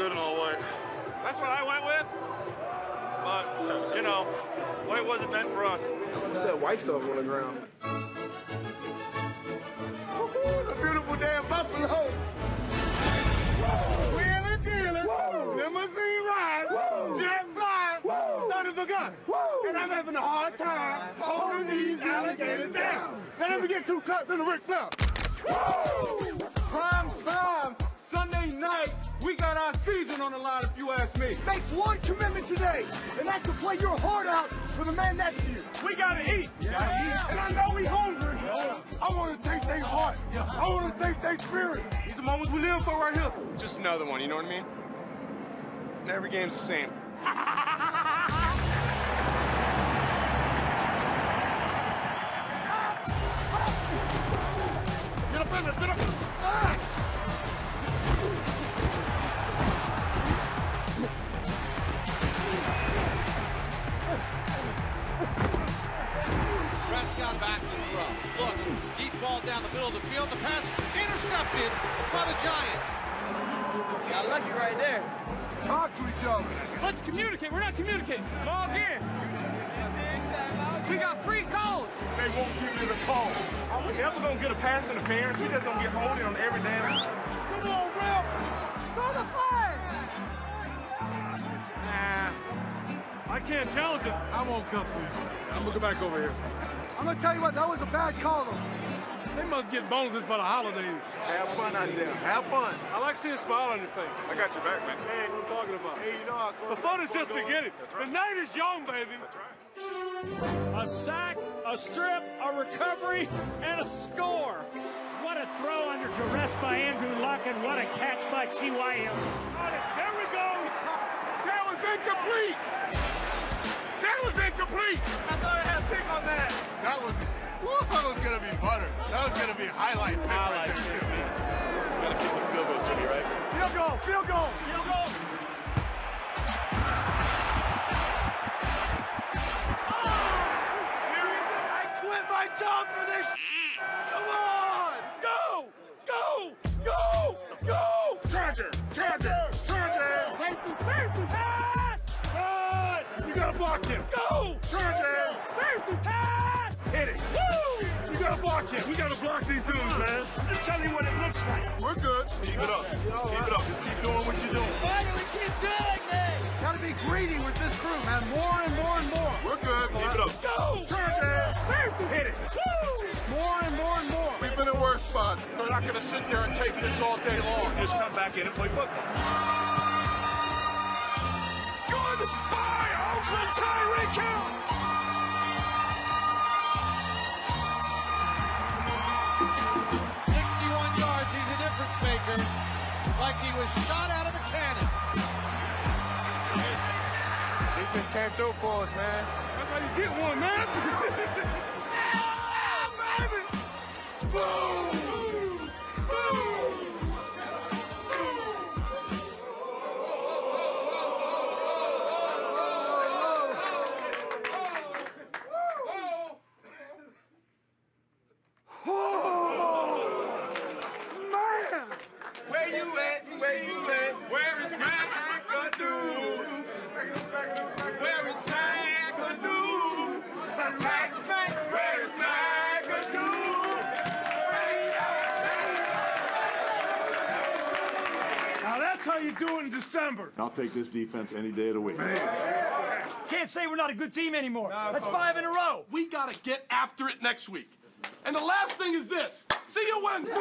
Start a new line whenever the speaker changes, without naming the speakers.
good in all white.
That's what I went with. But, you know, white wasn't meant for us.
What's that white stuff on the ground?
Woo-hoo, the beautiful damn Buffalo. Wheeling, dealing, limousine ride, jet flying, son of a gun. And I'm having a hard time holding these alligators down. So let me get 2 cuts in the Ric Flair.
Prime time, Sunday night, we got our season on the line, if you ask me.
Make one commitment today, and that's to play your heart out for the man next to you.
We gotta eat.
And I know we hungry. I want to taste their heart. I want to taste their spirit.
These are the moments we live for right here. Just another one, you know what I mean? And every game's the same.
Get up in there, get up.
Prescott back to throw. Looks, deep ball down the middle of the field. The pass intercepted by the Giants.
Got lucky right there.
Talk to each other.
Let's communicate. We're not communicating. Log in. We got free codes.
They won't give you the call. Are we ever gonna get a pass interference? We just gonna get holding on every damn.
Come on, Ralph. Throw the flag.
I can't challenge it.
I won't cuss you. I'm gonna go back over here.
I'm going to tell you what, that was a bad call, though.
They must get bonuses for the holidays.
Have fun out there. Have fun.
I like seeing a smile on your face.
I got your back, man.
Hey, what I'm talking about.
Hey, you know how
The fun is just beginning. The night is young, baby.
That's right.
A sack, a strip, a recovery, and a score. What a throw under duress by Andrew Luck, and what a catch by T.Y. Hilton.
There we go. That was incomplete. That was incomplete.
I thought I had a pick on that. That was going to be butter. That was going to be a highlight pick right there, too.
Gotta keep the field goal, Jimmy, right?
Field goal, field goal, field goal. I quit my job for this. Come on.
Go! Go! Go! Go!
Charger.
Safety, safety, pass!
Run. You gotta block him.
Go!
Charger.
Safety, pass!
Hit it.
Woo!
You gotta block him. We gotta block these dudes, man.
I'm just telling you what it looks like.
We're good.
Keep it up. Keep it up. Just keep doing what you're doing.
Finally, keep doing it!
Got to be greedy with this crew, man. More and more and more.
We're good. Keep it up.
Go!
Charger.
Safety!
Hit it.
Woo!
More and more and more.
We've been in worse spots. We're not going to sit there and take this all day long. Just come back in and play football.
Goodbye, Oakland Tyreek Hill.
61 yards, he's a difference maker. Like he was shot out of a cannon.
Defense came through for us, man. That's how you get one, man.
Where you at? Where you at?
Where is McAdoo? Where is McAdoo? Where is McAdoo?
Now that's how you do it in December.
I'll take this defense any day of the week.
Can't say we're not a good team anymore. That's 5 in a row.
We gotta get after it next week. And the last thing is this. See you Wednesday.